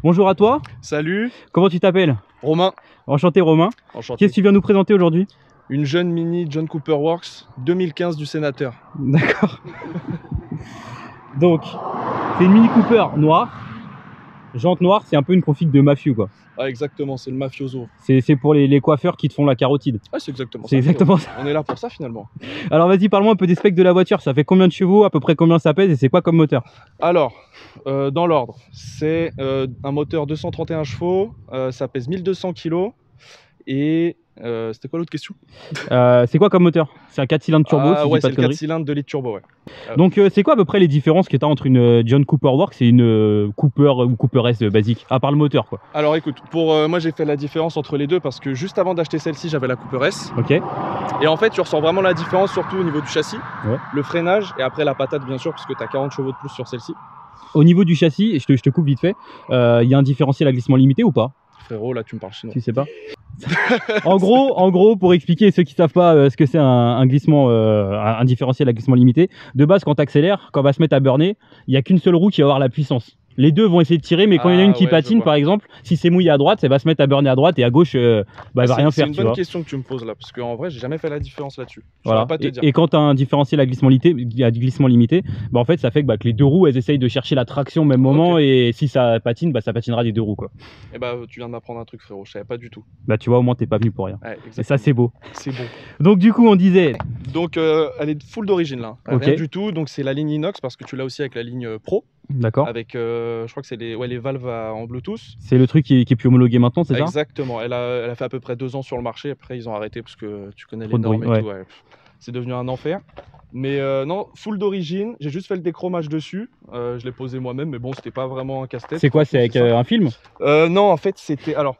Bonjour à toi, Salut, comment tu t'appelles? Romain. Enchanté Romain. Enchanté. Qu'est-ce que tu viens nous présenter aujourd'hui? Une jeune Mini John Cooper Works 2015 du sénateur. D'accord. Donc, c'est une Mini Cooper noire. Jante noire, c'est un peu une config de mafieux quoi. Ah exactement, c'est le mafioso. C'est pour les coiffeurs qui te font la carotide. Ah c'est exactement ça. C'est exactement ça. On est là pour ça finalement. Alors vas-y, parle-moi un peu des specs de la voiture. Ça fait combien de chevaux, à peu près combien ça pèse et c'est quoi comme moteur? Alors, dans l'ordre, c'est un moteur 231 chevaux, ça pèse 1200 kg et c'était quoi l'autre question? C'est quoi comme moteur? C'est un 4 cylindres turbo si je dis ouais, pas c'est de le 4 conneries. cylindres de litre turbo, ouais. Donc c'est quoi à peu près les différences que tu as entre une John Cooper Works et une Cooper ou Cooper S basique, à part le moteur quoi? Alors écoute, pour moi j'ai fait la différence entre les deux parce que juste avant d'acheter celle-ci j'avais la Cooper S. Ok. Et en fait tu ressens vraiment la différence surtout au niveau du châssis, Ouais. le freinage et après la patate bien sûr parce que tu as 40 chevaux de plus sur celle-ci. Au niveau du châssis, et je te coupe vite fait, il y a un différentiel à glissement limité ou pas? Frérot là tu me parles chinois. Tu sais pas. En gros, pour expliquer ceux qui savent pas ce que c'est un glissement, un différentiel à glissement limité, de base quand tu accélères, quand on va se mettre à burner, il n'y a qu'une seule roue qui va avoir la puissance. Les deux vont essayer de tirer, mais quand il y en a une qui patine, par exemple, si c'est mouillé à droite, elle va se mettre à burner à droite et à gauche, elle va rien faire. C'est une bonne question que tu me poses là, parce qu'en vrai, j'ai jamais fait la différence là-dessus. Voilà. Pas te dire. Et quand tu as un différentiel à glissement limité, bah en fait, ça fait que les deux roues, elles essayent de chercher la traction au même moment, et si ça patine, ça patinera des deux roues, quoi. Et bah, tu viens de m'apprendre un truc, frérot, je savais pas du tout. Bah, tu vois, au moins, t'es pas venu pour rien. Ouais, et ça, c'est beau. C'est bon. Donc, du coup, on disait. Donc, elle est full d'origine là. Rien du tout. Donc, c'est la ligne inox, parce que tu l'as aussi avec la ligne Pro. D'accord. Avec, je crois que c'est les valves en Bluetooth. C'est le truc qui est plus homologué maintenant, c'est ça? Exactement. Elle a fait à peu près 2 ans sur le marché. Après, ils ont arrêté parce que tu connais les normes et tout. Ouais. C'est devenu un enfer. Mais non, full d'origine. J'ai juste fait le déchromage dessus. Je l'ai posé moi-même, mais bon, c'était pas vraiment un casse-tête. C'est quoi? C'est avec un film? Non, en fait, c'était. Alors,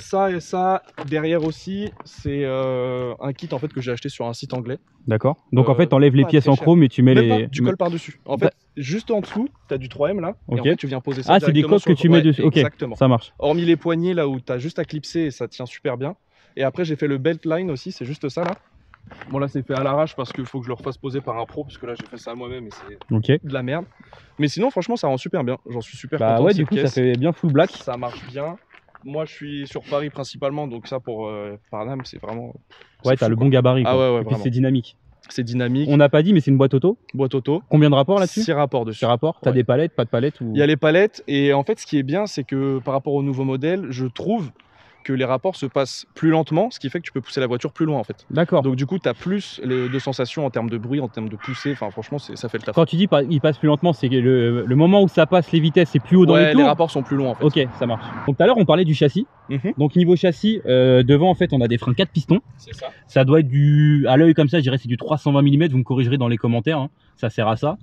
ça et ça, derrière aussi, c'est un kit en fait que j'ai acheté sur un site anglais. D'accord. Donc en fait, t'enlèves les pièces en chrome et tu mets les. Tu colles par-dessus. En fait, juste en dessous, tu as du 3M là. Ok. Et en fait, tu viens poser ça. Ah, c'est des coques que tu mets dessus. Ok. Exactement. Ça marche. Hormis les poignées là où tu as juste à clipser et ça tient super bien. Et après, j'ai fait le belt line aussi, c'est juste ça là. Bon, là, c'est fait à l'arrache parce qu'il faut que je le refasse poser par un pro, parce que là, j'ai fait ça moi-même et c'est de la merde. Mais sinon, franchement, ça rend super bien. J'en suis super content. Ouais, du coup, ça fait bien full black. Ça marche bien. Moi, je suis sur Paris principalement, donc ça pour Paname, c'est vraiment. Ouais, t'as le bon gabarit. Ah ouais, et puis c'est dynamique. C'est dynamique. On n'a pas dit, mais c'est une boîte auto. Boîte auto. Combien de rapports là-dessus? 6 rapports dessus. 6 rapports. T'as des palettes, pas de palettes ou... Il y a les palettes, et en fait, ce qui est bien, c'est que par rapport au nouveau modèle, je trouve que les rapports se passent plus lentement, ce qui fait que tu peux pousser la voiture plus loin en fait. D'accord. Donc du coup, tu as plus de sensations en termes de bruit, en termes de poussée, enfin franchement, ça fait le taf. Quand tu dis il passe plus lentement, c'est que le moment où ça passe les vitesses, c'est plus haut dans les tours. Les rapports sont plus longs en fait. Ok, ça marche. Donc tout à l'heure, on parlait du châssis. Donc niveau châssis, devant en fait, on a des freins 4 pistons. C'est ça. Ça doit être à l'œil comme ça, je dirais c'est du 320 mm, vous me corrigerez dans les commentaires, hein. Ça sert à ça.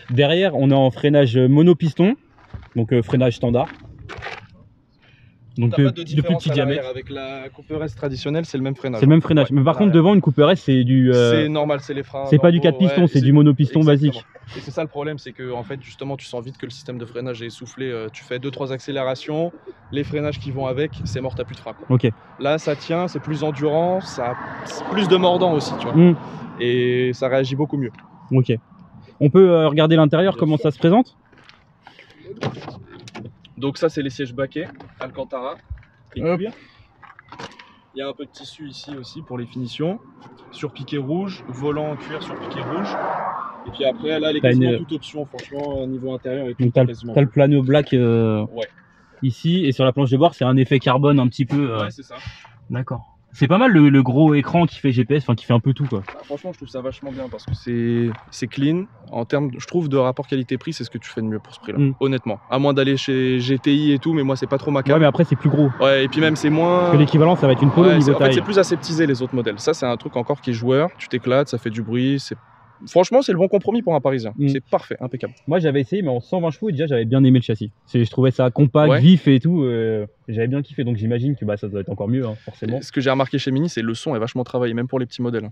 Derrière, on est en freinage monopiston, donc freinage standard. Donc de plus petit diamètre. Avec la Cooper S traditionnelle, c'est le même freinage. C'est le même freinage. Mais par contre, devant une Cooper S, c'est du. C'est normal, c'est les freins. C'est pas du 4 pistons, c'est du monopiston basique. Et c'est ça le problème, c'est que en fait, justement, tu sens vite que le système de freinage est essoufflé. Tu fais 2-3 accélérations, les freinages qui vont avec, c'est mort, t'as plus de frein. Ok. Là, ça tient, c'est plus endurant, ça a plus de mordant aussi, tu vois. Et ça réagit beaucoup mieux. Ok. On peut regarder l'intérieur, comment ça se présente? Donc ça, c'est les sièges baquets, Alcantara et cuir. Il y a un peu de tissu ici aussi pour les finitions. Sur piqué rouge, volant en cuir sur piqué rouge. Et puis après, là, les quasiment toute option, franchement, niveau intérieur et tout. Donc t'as le plano black ici, et sur la planche de bord, c'est un effet carbone un petit peu. Ouais, c'est ça. D'accord. C'est pas mal le gros écran qui fait GPS, enfin qui fait un peu tout quoi. Franchement, je trouve ça vachement bien parce que c'est clean. En termes, je trouve, de rapport qualité-prix, c'est ce que tu fais de mieux pour ce prix-là, honnêtement. À moins d'aller chez GTI et tout, mais moi, c'est pas trop ma carte. Ouais, mais après, c'est plus gros. Ouais, et puis même, c'est moins. Parce que l'équivalent, ça va être une Polo niveau taille. En fait, c'est plus aseptisé les autres modèles. Ça, c'est un truc encore qui est joueur. Tu t'éclates, ça fait du bruit. Franchement, c'est le bon compromis pour un Parisien. C'est parfait, impeccable. Moi, j'avais essayé, mais en 120 chevaux, et déjà, j'avais bien aimé le châssis. Je trouvais ça compact, vif et tout. J'avais bien kiffé, donc j'imagine que ça doit être encore mieux, hein, forcément. Et ce que j'ai remarqué chez Mini, c'est le son est vachement travaillé, même pour les petits modèles.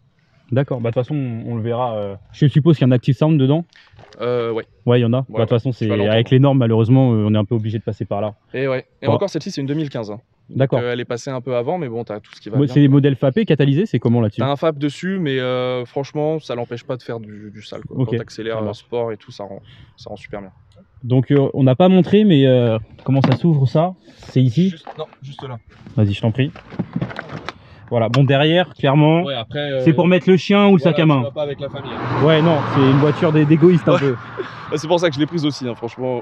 D'accord, de toute façon, on le verra. Je suppose qu'il y a un Active Sound dedans. Ouais. Ouais, il y en a. De toute façon, c'est avec les normes, malheureusement, on est un peu obligé de passer par là. Et encore, celle-ci, c'est une 2015. D'accord. Elle est passée un peu avant, mais bon, t'as tout ce qui va bien. C'est des modèles FAP catalysés, c'est comment là-dessus? T'as un FAP dessus, mais franchement, ça l'empêche pas de faire du sale. Quand t'accélères sport et tout, ça rend super bien. Donc on n'a pas montré, mais comment ça s'ouvre ça? C'est ici? Non, juste là. Vas-y, je t'en prie. Voilà, bon derrière, clairement, Ouais, après, c'est pour mettre le chien ou le sac à main. Tu vas pas avec la famille. Ouais, non, c'est une voiture d'égoïste un peu. C'est pour ça que je l'ai prise aussi, hein. Franchement,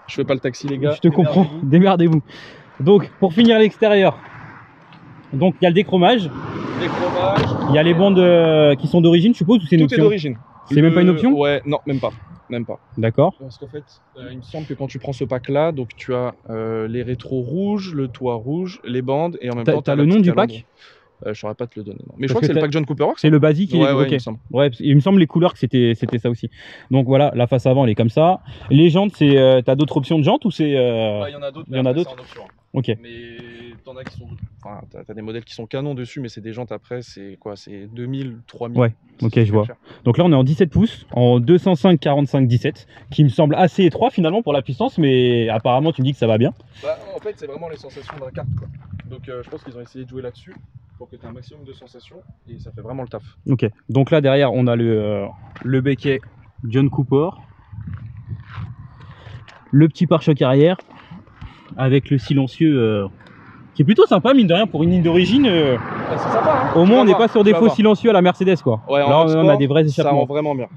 je fais pas le taxi les gars. Je te comprends, démerdez-vous. Donc, pour finir l'extérieur, donc il y a le déchromage. Il y a les bandes qui sont d'origine, je suppose, ou c'est une option? Tout est d'origine. C'est même pas une option? Ouais, non, même pas. Même pas. D'accord. Parce qu'en fait, il me semble que quand tu prends ce pack là, donc tu as les rétros rouges, le toit rouge, les bandes et en même temps t'as le nom du pack? Je saurais pas te le donner. Non. Mais je crois que c'est le pack John Cooper Works. C'est le basique. Ouais, okay. il me semble. Ouais, il me semble les couleurs que c'était ça aussi. Donc voilà, la face avant elle est comme ça. Les jantes, c'est t'as d'autres options de jantes ou c'est il y en a d'autres. Il y en a d'autres. Ok. Mais t'en as qui sont, enfin, t'as des modèles qui sont canons dessus, mais c'est des jantes après, c'est quoi? C'est 2000, 3000. Ouais. Ok, je vois. Donc là on est en 17 pouces, en 205 45 17, qui me semble assez étroit finalement pour la puissance, mais apparemment tu me dis que ça va bien. Bah, en fait, c'est vraiment les sensations d'un kart, quoi. Donc je pense qu'ils ont essayé de jouer là-dessus pour que tu aies un maximum de sensations et ça fait vraiment le taf. Ok, donc là derrière on a le becquet John Cooper, le petit pare-choc arrière avec le silencieux qui est plutôt sympa mine de rien pour une ligne d'origine. C'est sympa, hein. Au moins on n'est pas sur des faux silencieux à la Mercedes quoi. Ouais, là on a des vrais échappements. Ça rend vraiment bien.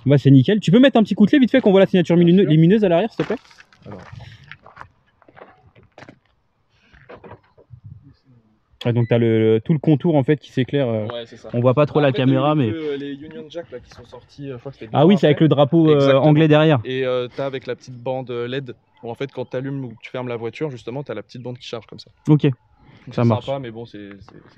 Bah c'est nickel. Tu peux mettre un petit coup de clé vite fait qu'on voit la signature lumineuse à l'arrière s'il te plaît? Alors. Ah, donc tu as tout le contour en fait qui s'éclaire. Ouais, c'est ça. On voit pas trop la caméra, mais les Union Jack là qui sont sortis, je crois que c'était. Ah oui, c'est avec le drapeau anglais derrière. Et tu as avec la petite bande LED. Où en fait, quand tu allumes ou tu fermes la voiture, justement, tu as la petite bande qui charge comme ça. Ok. Ça marche. Sympa, mais bon, c'est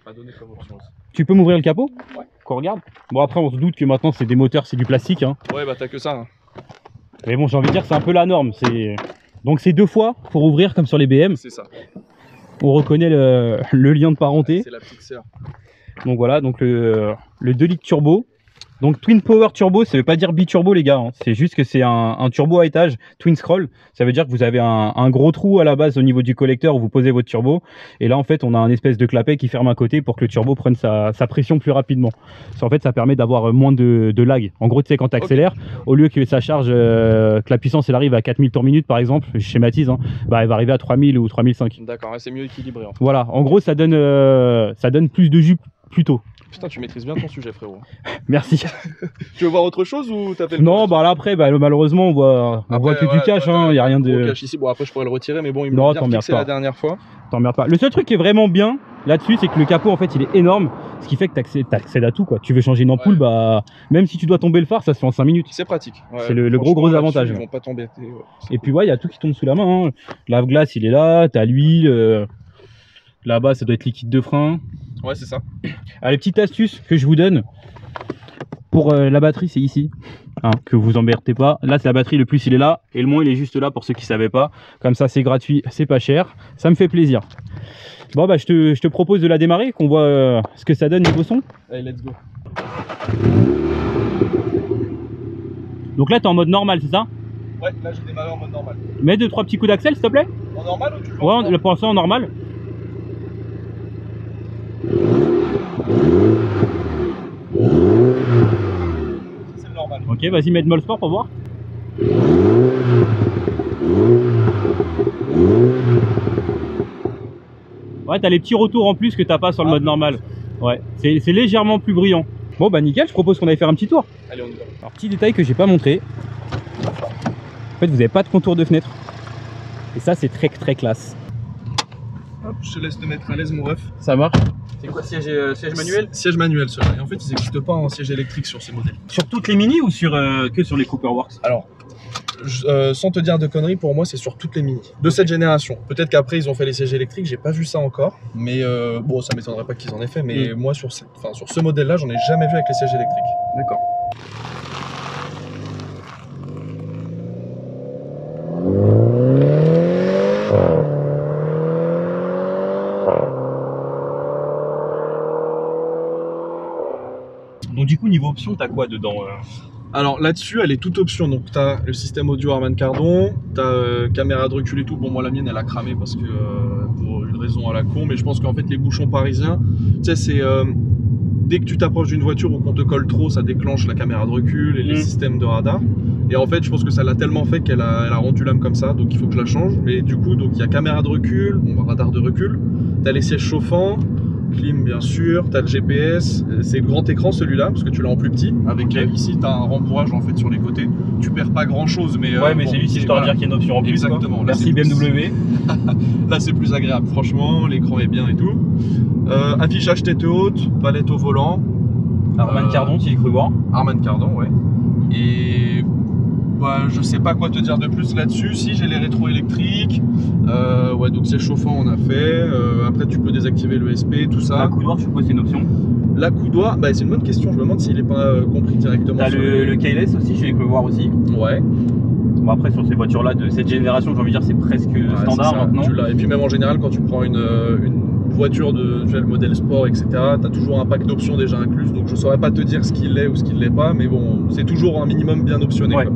pas donné comme option aussi. Tu peux m'ouvrir le capot? Ouais. Qu'on regarde. Bon après, on se doute que maintenant c'est des moteurs, c'est du plastique. Hein. Ouais, bah t'as que ça. Hein. Mais bon, j'ai envie de dire, c'est un peu la norme. Donc c'est 2 fois pour ouvrir comme sur les BM. C'est ça. On reconnaît le lien de parenté. C'est la petite sœur. Donc voilà, donc le 2 litres turbo. Donc Twin Power Turbo, ça veut pas dire biturbo les gars, hein. C'est juste que c'est un turbo à étage Twin Scroll. Ça veut dire que vous avez un gros trou à la base au niveau du collecteur où vous posez votre turbo. Et là en fait on a un espèce de clapet qui ferme à côté pour que le turbo prenne sa pression plus rapidement. En fait ça permet d'avoir moins de lag. En gros tu sais quand tu accélères, au lieu que ça charge, que la puissance elle arrive à 4000 tours minute par exemple, je schématise, hein, bah elle va arriver à 3000 ou 3005. D'accord, c'est mieux équilibré en fait. Voilà, en gros ça donne plus de jus plus tôt. Putain, tu maîtrises bien ton sujet, frérot. Merci. Tu veux voir autre chose ou t'as fait le Non, bah là après, malheureusement, on voit que du cash, hein, y a rien de. Cash ici. Bon, après, je pourrais le retirer, mais bon, il me l'a bien fixé la dernière fois. T'emmerdes pas. Le seul truc qui est vraiment bien là-dessus, c'est que le capot, en fait, il est énorme, ce qui fait que t'accèdes à tout, quoi. Tu veux changer une ampoule, bah, même si tu dois tomber le phare, ça se fait en 5 minutes. C'est pratique. Ouais, c'est le gros avantage. Ils vont pas t'embêter. Et puis, ouais, il y a tout qui tombe sous la main. Hein. Lave-glace, il est là, t'as l'huile. Là-bas, ça doit être liquide de frein. Ouais, c'est ça. Allez, petite astuce que je vous donne pour la batterie, c'est ici. Hein, que vous embêtez pas. Là, c'est la batterie, le plus il est là et le moins il est juste là pour ceux qui savaient pas. Comme ça, c'est gratuit, c'est pas cher. Ça me fait plaisir. Bon, bah, je te propose de la démarrer, qu'on voit ce que ça donne niveau son. Allez, let's go. Donc là, t'es en mode normal, c'est ça? Ouais, là, je démarre en mode normal. Mets 2-3 petits coups d'accel, s'il te plaît. En normal ou tu le penses? Ouais, le pensant en normal. C'est le normal. Ok, vas-y, mets de Mol Sport pour voir. Ouais, t'as les petits retours en plus que t'as pas sur le mode normal. Ouais, c'est légèrement plus brillant. Bon, bah nickel, je propose qu'on aille faire un petit tour. Allez, on y va. Alors, petit détail que j'ai pas montré. En fait, vous n'avez pas de contour de fenêtre. Et ça, c'est très classe. Hop, je te laisse te mettre à l'aise, mon ref. Ça marche. C'est quoi, siège manuel? Siège manuel, ceux-là. Et en fait, ils n'existent pas en siège électrique sur ces modèles. Sur toutes les Mini ou que sur les Cooper Works? Alors, sans te dire de conneries, pour moi, c'est sur toutes les Mini de cette génération. Peut-être qu'après, ils ont fait les sièges électriques, j'ai pas vu ça encore. Mais bon, ça m'étonnerait pas qu'ils en aient fait. Mais moi, sur ce modèle-là, j'en ai jamais vu avec les sièges électriques. D'accord. Donc du coup niveau option t'as quoi dedans Alors là-dessus elle est toute option, donc t'as le système audio Harman Kardon, t'as caméra de recul et tout. Bon moi la mienne elle a cramé parce que pour une raison à la con, mais je pense qu'en fait les bouchons parisiens, tu sais c'est dès que tu t'approches d'une voiture ou qu'on te colle trop, ça déclenche la caméra de recul et les systèmes de radar. Et en fait, je pense que ça l'a tellement fait qu'elle a rendu l'âme comme ça, donc il faut que je la change. Mais du coup, il y a caméra de recul, radar de recul, tu as les sièges chauffants, clim bien sûr, tu as le GPS, c'est le grand écran celui-là, parce que tu l'as en plus petit. Avec ici, tu as un rembourrage en fait sur les côtés. Tu perds pas grand chose, mais. Ouais, mais bon, c'est juste histoire de dire qu'il y a une option en plus. Exactement. Là, merci BMW. Là, c'est plus agréable, franchement, l'écran est bien et tout. Affichage tête haute, palette au volant. Harman Kardon, tu l'as cru voir. Harman Kardon, ouais. Et bah, je sais pas quoi te dire de plus là-dessus. Si, j'ai les rétros électriques. Ouais, donc c'est chauffant, on a fait. Après, tu peux désactiver le SP, tout ça. La coudoir, je suppose, c'est une option. La coudoir, bah, c'est une bonne question. Je me demande s'il n'est pas compris directement. T'as le keyless aussi, je l'ai cru voir aussi. Ouais. Bon, après, sur ces voitures-là de cette génération, j'ai envie de dire, c'est presque standard maintenant. Et puis, même en général, quand tu prends une voiture de le modèle sport, etc., tu as toujours un pack d'options déjà inclus. Donc, je saurais pas te dire ce qu'il est ou ce qu'il l'est pas, mais bon, c'est toujours un minimum bien optionné. Ouais.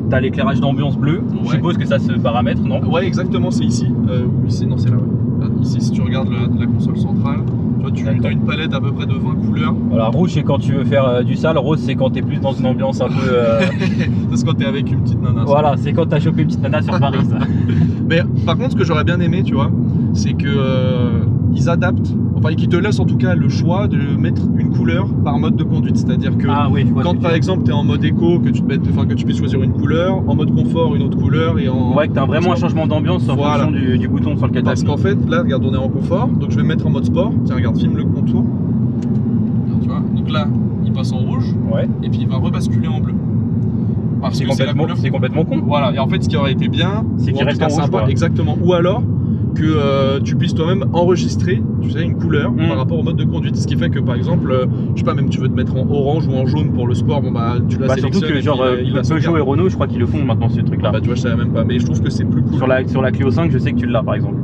T'as l'éclairage d'ambiance bleu, je suppose que ça se paramètre, non? Ouais, exactement, c'est ici. Ici, non, c'est là. Ouais. Ici, si tu regardes la console centrale, tu as une palette à peu près de 20 couleurs. Voilà, rouge, c'est quand tu veux faire du sale, rose, c'est quand t'es plus dans une ambiance un peu. C'est quand t'es avec une petite nana. Voilà, c'est quand t'as chopé une petite nana sur Paris, ça. Mais par contre, ce que j'aurais bien aimé, tu vois, c'est que ils adaptent, enfin, qu'ils te laissent en tout cas le choix de mettre une couleur par mode de conduite. C'est-à-dire que quand par exemple tu es en mode éco, que tu puisses choisir une couleur, en mode confort une autre couleur et en. Ouais, que tu as vraiment un changement d'ambiance en fonction du bouton sur lequel tu as. Parce qu'en fait, là, regarde, on est en confort, donc je vais me mettre en mode sport. Tiens, regarde, filme le contour. Tu vois, donc là, il passe en rouge, et puis il va rebasculer en bleu. C'est complètement con. Voilà, et en fait, ce qui aurait été bien, c'est qu'il reste en rouge, sympa, exactement. Ou alors que tu puisses toi-même enregistrer, tu sais, une couleur par rapport au mode de conduite. Ce qui fait que par exemple, je sais pas, même tu veux te mettre en orange ou en jaune pour le sport, bon bah tu l'as sélectionné. Surtout que genre Peugeot et Renault, je crois qu'ils le font maintenant ce truc là. Bah tu vois, je savais même pas, mais je trouve que c'est plus cool. Sur la Clio 5, je sais que tu l'as par exemple.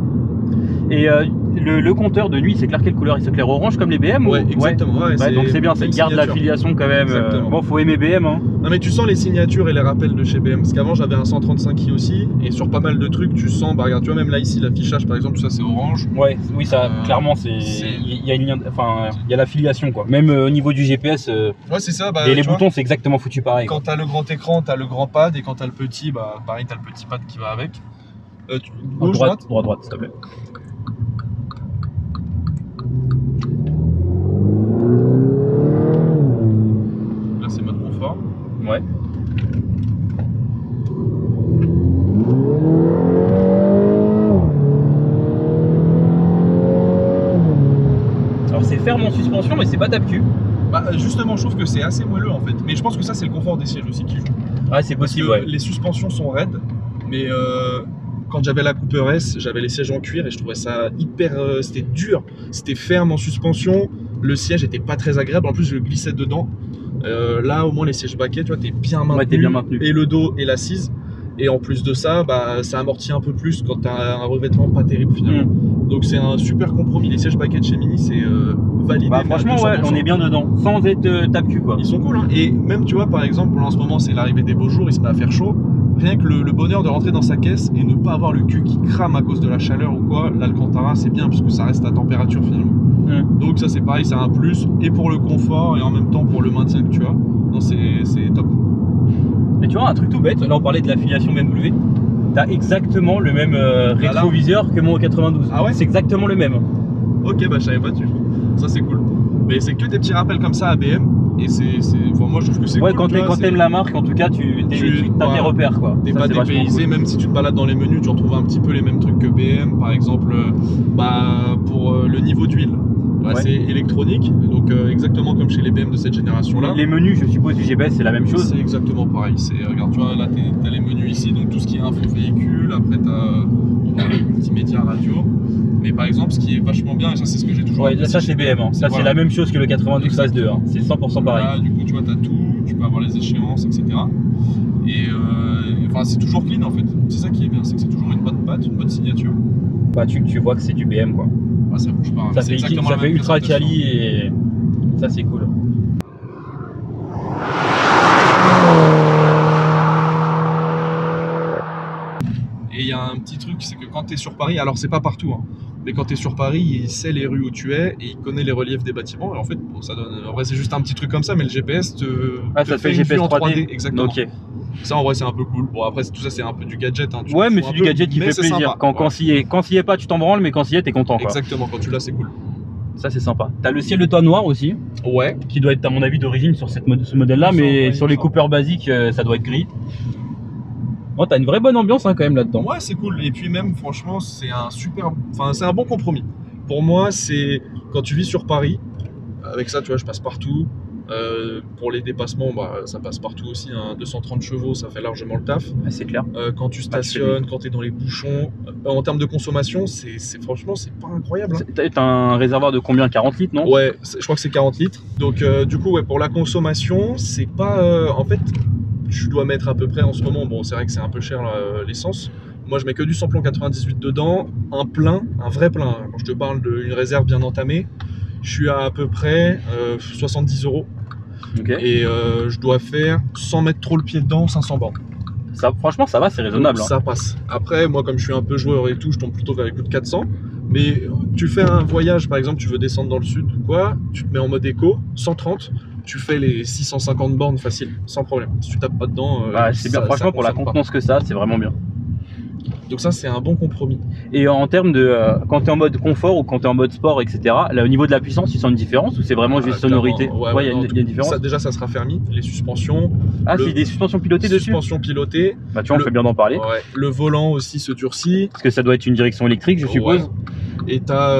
Et le compteur de nuit, c'est clair quelle couleur? Il s'éclaire orange comme les BM? Ouais, exactement. Ouais, donc c'est bien, ça garde l'affiliation quand même. Bon, faut aimer BM. Hein. Non, mais tu sens les signatures et les rappels de chez BM. Parce qu'avant, j'avais un 135i aussi. Et sur pas mal de trucs, tu sens, bah regarde, tu vois, même là ici, l'affichage par exemple, tout ça c'est orange. Ouais, oui, ça, clairement, il y a une ligne, enfin, il y a l'affiliation quoi. Même au niveau du GPS, ouais, c'est ça. Bah, les boutons, c'est exactement foutu pareil. Quand t'as le grand écran, t'as le grand pad. Et quand t'as le petit, bah pareil, t'as le petit pad qui va avec. Gauche, droite, s'il te plaît. Là c'est mode confort. Ouais. Alors c'est ferme en suspension mais c'est pas tape-cul. Bah justement je trouve que c'est assez moelleux en fait. Mais je pense que ça c'est le confort des sièges aussi qui joue. Ouais c'est possible. Ouais. Les suspensions sont raides. Mais quand j'avais la Cooper S, j'avais les sièges en cuir et je trouvais ça hyper... c'était dur. C'était ferme en suspension. Le siège était pas très agréable. En plus je glissais dedans. Là au moins les sièges baquets, tu vois, t'es bien maintenu. Ouais, t'es bien maintenu. Et le dos et l'assise. Et en plus de ça, bah, ça amortit un peu plus quand t'as un revêtement pas terrible finalement. Donc c'est un super compromis. Les sièges baquets de chez Mini, c'est validé. Bah, franchement, ouais, on est bien dedans, sans être tape-cul quoi. Ils sont cool, hein. Et même, tu vois, par exemple, en ce moment, c'est l'arrivée des beaux jours, il se met à faire chaud. Rien que le bonheur de rentrer dans sa caisse et ne pas avoir le cul qui crame à cause de la chaleur ou quoi, l'Alcantara, c'est bien puisque ça reste à température finalement. Donc ça, c'est pareil, c'est un plus. Et pour le confort et en même temps pour le maintien que tu as. Non, c'est top. Et tu vois, un truc tout bête, là on parlait de l'affiliation BMW, t'as exactement le même rétroviseur que mon 92. Ah ouais? C'est exactement le même. Ok, bah je savais pas dessus. Ça c'est cool. Mais c'est que des petits rappels comme ça à BM. Et enfin, moi je trouve que c'est cool. Quand t'aimes la marque, en tout cas, t'as tes repères quoi. T'es pas dépaysé, cool. Même si tu te balades dans les menus, tu retrouves un petit peu les mêmes trucs que BM. Par exemple, pour le niveau d'huile. Ouais. C'est électronique, donc exactement comme chez les BM de cette génération-là. Les menus, je suppose, du GPS, c'est la même chose. C'est exactement pareil. Regarde, tu vois, là, t'as les menus ici, donc tout ce qui est info véhicule. Après, t'as le multimédia radio. Mais par exemple, ce qui est vachement bien, et ça, c'est ce que j'ai toujours. Ouais, ça, c'est BM. Hein. Ça, c'est la même chose que le 92 phase 2. Hein. C'est 100% pareil. Là, du coup, tu vois, t'as tout. Tu peux avoir les échéances, etc. Et enfin, c'est toujours clean en fait. C'est ça qui est bien, c'est que c'est toujours une bonne patte, une bonne signature. Bah, tu vois que c'est du BM quoi. Ah, ça bouge pas. Ça fait ultra quali et ça c'est cool. Et il y a un petit truc, c'est que quand tu es sur Paris, alors c'est pas partout, hein, mais quand tu es sur Paris, il sait les rues où tu es et il connaît les reliefs des bâtiments. Et en fait, bon, ça donne. En vrai, c'est juste un petit truc comme ça, mais le GPS te ça te fait une GPS vue en 3D. Exactement. Ok. Ça, en vrai, c'est un peu cool. Bon, après, tout ça, c'est un peu du gadget. Hein, Ouais, mais c'est du gadget qui fait plaisir. Sympa. Quand s'y est pas, tu t'en branles, mais quand s'y est, t'es content. Quoi. Exactement, quand tu l'as, c'est cool. Ça, c'est sympa. T'as le ciel de toit noir aussi. Ouais. Qui doit être, à mon avis, d'origine sur ce modèle-là, mais sur les Cooper basiques, ça doit être gris. Oh, t'as une vraie bonne ambiance hein, quand même là-dedans. Ouais, c'est cool. Et puis même, franchement, c'est un bon compromis. Pour moi, c'est quand tu vis sur Paris, avec ça, tu vois, je passe partout. Pour les dépassements, ça passe partout aussi. Hein. 230 chevaux, ça fait largement le taf. C'est clair. Quand tu stationnes, quand tu es dans les bouchons, en termes de consommation, franchement, c'est pas incroyable. Hein. T'as un réservoir de combien? 40 litres, non? Ouais, je crois que c'est 40 litres. Donc, du coup, ouais, pour la consommation, c'est pas. En fait, tu dois mettre à peu près en ce moment. Bon, c'est vrai que c'est un peu cher l'essence. Moi, je mets que du samplon 98 dedans, un vrai plein. Quand je te parle d'une réserve bien entamée, je suis à peu près 70 €. Okay. Et je dois faire, sans mettre trop le pied dedans, 500 bornes. Ça, franchement, ça va, c'est raisonnable. Donc, ça passe. Après, moi, comme je suis un peu joueur et tout, je tombe plutôt vers les coups de 400. Mais tu fais un voyage, par exemple, tu veux descendre dans le sud ou quoi, tu te mets en mode éco, 130, tu fais les 650 bornes facile, sans problème. Si tu tapes pas dedans. C'est bien, franchement, pour la contenance que ça, c'est vraiment bien. Donc ça, c'est un bon compromis. Et en termes de quand tu es en mode confort ou quand tu es en mode sport, etc., là, au niveau de la puissance, tu sens une différence ou c'est vraiment juste sonorité? Ouais, il y a une différence. Ça, déjà, ça sera fermi. Les suspensions. C'est des suspensions pilotées dessus? Suspensions pilotées. Bah, tu vois, on fait bien d'en parler. Ouais. Le volant aussi se durcit. Parce que ça doit être une direction électrique, je suppose. Ouais. Et t'as,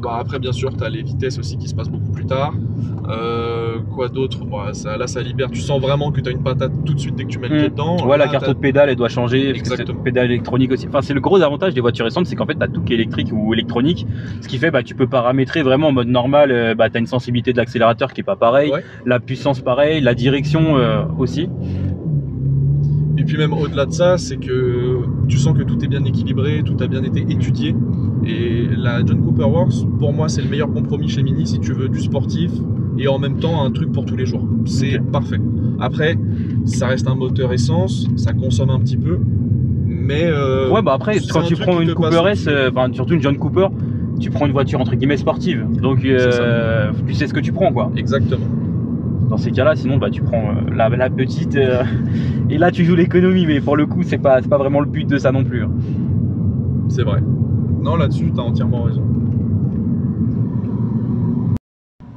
après, bien sûr, tu as les vitesses aussi qui se passent beaucoup plus tard. Quoi d'autre? Là, ça libère. Tu sens vraiment que tu as une patate tout de suite dès que tu mets le pied dedans. Ouais, la carte de pédale, elle doit changer. Exactement. Pédale électronique aussi. Enfin, c'est le gros avantage des voitures récentes, c'est qu'en fait, tu as tout qui est électrique ou électronique. Ce qui fait, tu peux paramétrer vraiment en mode normal. Tu as une sensibilité de l'accélérateur qui est pas pareil. Ouais. La puissance, pareil. La direction aussi. Et puis même au-delà de ça, c'est que tu sens que tout est bien équilibré, tout a bien été étudié. Et la John Cooper Works, pour moi, c'est le meilleur compromis chez Mini si tu veux du sportif et en même temps un truc pour tous les jours. C'est parfait. Après, ça reste un moteur essence, ça consomme un petit peu, mais ouais, après, quand tu prends une Cooper S, surtout une John Cooper, tu prends une voiture entre guillemets sportive. Donc tu sais ce que tu prends, quoi. Exactement. Dans ces cas-là, sinon tu prends la petite et là tu joues l'économie, mais pour le coup c'est pas vraiment le but de ça non plus. Hein. C'est vrai. Non, là-dessus tu as entièrement raison.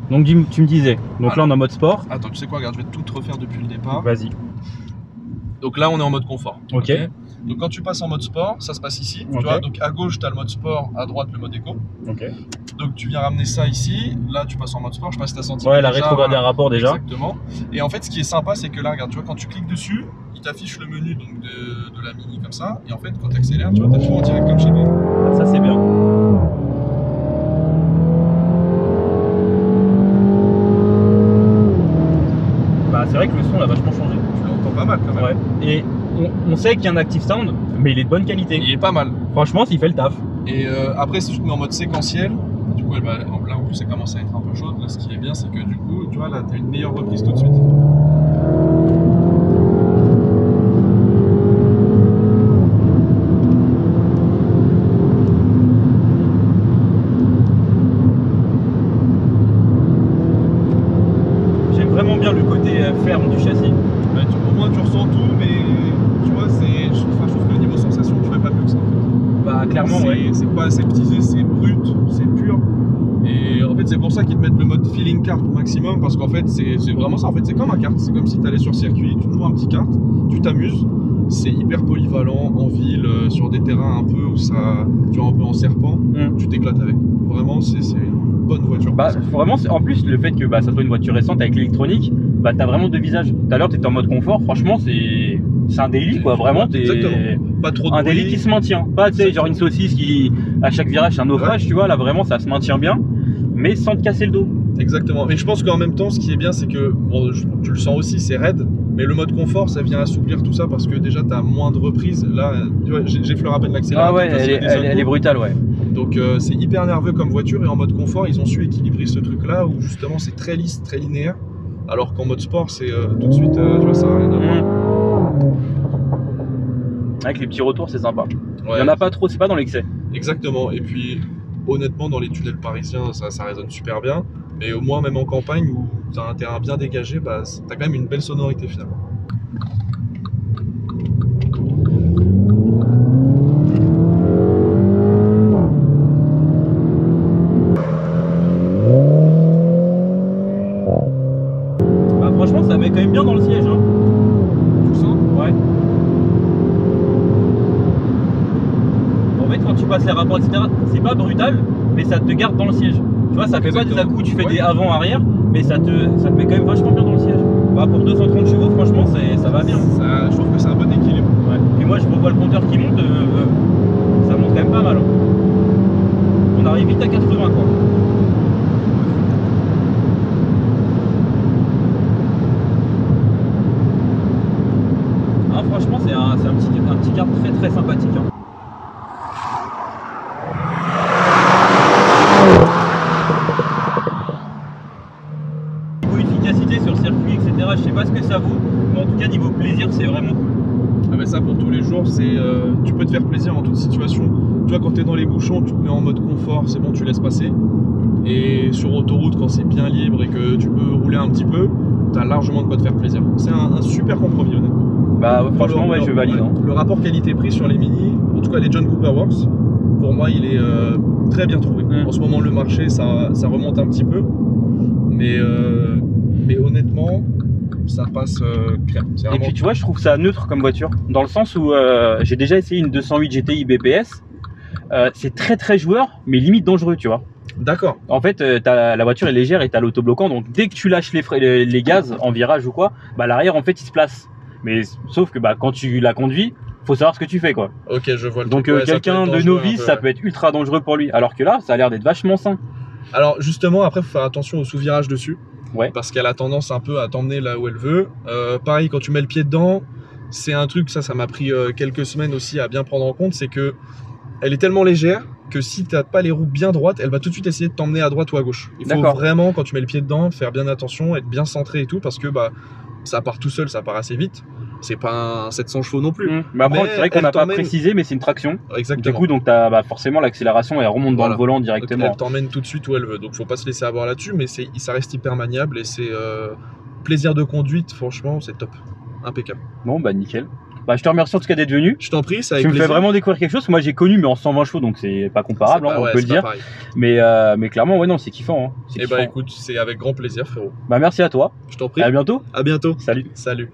Donc tu me disais, donc là on est en mode sport. Attends, tu sais quoi, regarde, je vais tout te refaire depuis le départ. Vas-y. Donc là on est en mode confort. Ok. Donc quand tu passes en mode sport, ça se passe ici. Tu vois, donc à gauche tu as le mode sport, à droite le mode éco. Ok. Donc tu viens ramener ça ici, là tu passes en mode sport, je sais pas si t'as senti. Ouais, la rétrogradé un rapport déjà. Exactement. Et en fait ce qui est sympa c'est que là regarde, tu vois quand tu cliques dessus, il t'affiche le menu donc, de la Mini comme ça. Et en fait quand tu accélères, tu vois, t'as tout en direct comme chez toi. Ça c'est bien. C'est vrai que le son a vachement changé. Tu l'entends pas mal quand même. Ouais. Et on sait qu'il y a un Active Sound, mais il est de bonne qualité. Il est pas mal. Franchement, s'il fait le taf. Et après, si tu te mets en mode séquentiel, du coup, là en plus, ça commence à être un peu chaud. Là, ce qui est bien, c'est que du coup, tu vois, là, tu as une meilleure reprise tout de suite. J'aime vraiment bien le côté ferme du châssis. Au moins, tu ressens tout, mais tu vois, je trouve que niveau sensation, tu fais pas mieux que ça. En fait. Clairement, ouais. C'est pas aseptisé, c'est brut, c'est pur. Et en fait, c'est pour ça qu'ils te mettent le mode feeling kart au maximum, parce qu'en fait, c'est vraiment ça. En fait, c'est comme un kart. C'est comme si tu allais sur circuit, tu joues un petit kart, tu t'amuses. C'est hyper polyvalent en ville, sur des terrains un peu où ça, tu vois, un peu en serpent, tu t'éclates avec. Vraiment, c'est une bonne voiture. Vraiment, en plus, le fait que ça soit une voiture récente avec l'électronique, t'as vraiment deux visages. Tout à l'heure, t'étais en mode confort. Franchement, c'est un daily, quoi. Vraiment, pas trop de un daily qui se maintient. Pas, tu sais, genre une saucisse qui, à chaque virage, c'est un naufrage, tu vois. Là, vraiment, ça se maintient bien, mais sans te casser le dos. Exactement. Et je pense qu'en même temps, ce qui est bien, c'est que, bon, tu le sens aussi, c'est raide, mais le mode confort, ça vient assouplir tout ça parce que déjà, tu as moins de reprises. Là, tu vois, j'effleure à peine l'accélérateur. Ah ouais, elle est brutale, ouais. Donc, c'est hyper nerveux comme voiture, et en mode confort, ils ont su équilibrer ce truc-là où justement, c'est très lisse, très linéaire, alors qu'en mode sport, c'est tout de suite, tu vois, ça n'a rien à voir. Avec les petits retours, c'est sympa. Ouais. Il n'y en a pas trop, c'est pas dans l'excès. Exactement. Et puis, honnêtement, dans les tunnels parisiens, ça résonne super bien. Mais au moins, même en campagne où tu as un terrain bien dégagé, bah, tu as quand même une belle sonorité finalement. Bah, franchement, ça met quand même bien dans le siège. Hein. Tu le sens? Ouais. En fait, quand tu passes les rapports, etc., c'est pas brutal, mais ça te garde dans le siège. Tu vois, ça fait pas des à-coups, tu fais des avant-arrière, mais ça te met quand même vachement bien dans le siège. Bah, pour 230 chevaux, franchement, ça va bien. Je trouve que c'est un bon équilibre. Ouais. Et moi, je revois le compteur qui monte, ça monte quand même pas mal. Hein. On arrive vite à 80, quoi. Ah, franchement, c'est un petit kart très très sympathique. Hein. Efficacité sur circuit, etc. Je sais pas ce que ça vaut, mais en tout cas niveau plaisir c'est vraiment cool. Ah mais ça pour tous les jours, tu peux te faire plaisir en toute situation. Tu vois, quand tu es dans les bouchons, tu te mets en mode confort, c'est bon, tu laisses passer. Et sur autoroute, quand c'est bien libre et que tu peux rouler un petit peu, tu as largement de quoi te faire plaisir. C'est un super compromis honnêtement. Bah franchement ouais, je valide. Hein. Le rapport qualité-prix sur les Mini, en tout cas les John Cooper Works, pour moi il est très bien trouvé. En ce moment le marché ça remonte un petit peu, mais honnêtement ça passe crème. Et puis tu vois, je trouve ça neutre comme voiture, dans le sens où j'ai déjà essayé une 208 GTI BPS, c'est très très joueur, mais limite dangereux, tu vois. D'accord. En fait, la voiture est légère et tu as l'autobloquant, donc dès que tu lâches les gaz en virage ou quoi, bah l'arrière en fait il se place. Mais sauf que bah, quand tu la conduis, faut savoir ce que tu fais quoi. Ok, je vois le donc truc. Ouais, quelqu'un de novice, ça peut être ultra dangereux pour lui, alors que là, ça a l'air d'être vachement sain. Alors justement, après, faut faire attention au sous-virage dessus. Ouais. Parce qu'elle a tendance un peu à t'emmener là où elle veut. Pareil, quand tu mets le pied dedans, c'est un truc, ça m'a pris quelques semaines aussi à bien prendre en compte, c'est que elle est tellement légère que si tu n'as pas les roues bien droites, elle va tout de suite essayer de t'emmener à droite ou à gauche. Il faut vraiment, quand tu mets le pied dedans, faire bien attention, être bien centré et tout, parce que bah, ça part tout seul, ça part assez vite. C'est pas un 700 chevaux non plus. Mais après, c'est vrai qu'on n'a pas précisé, mais c'est une traction. Exactement. Du coup, donc bah, forcément, l'accélération, elle remonte dans le volant directement. Elle t'emmène tout de suite où elle veut. Donc, faut pas se laisser avoir là-dessus, mais ça reste hyper maniable et c'est plaisir de conduite, franchement, c'est top. Impeccable. Bon, bah nickel. Bah, je te remercie en tout cas d'être venu. Je t'en prie, ça avec plaisir. Tu me fais vraiment découvrir quelque chose. Moi, j'ai connu, mais en 120 chevaux, donc c'est pas comparable, on peut le dire. Mais clairement, ouais, non, c'est kiffant. Hein. Et bah, écoute, c'est avec grand plaisir, frérot. Bah, merci à toi. Je t'en prie. Et à bientôt. À bientôt. Salut. Salut.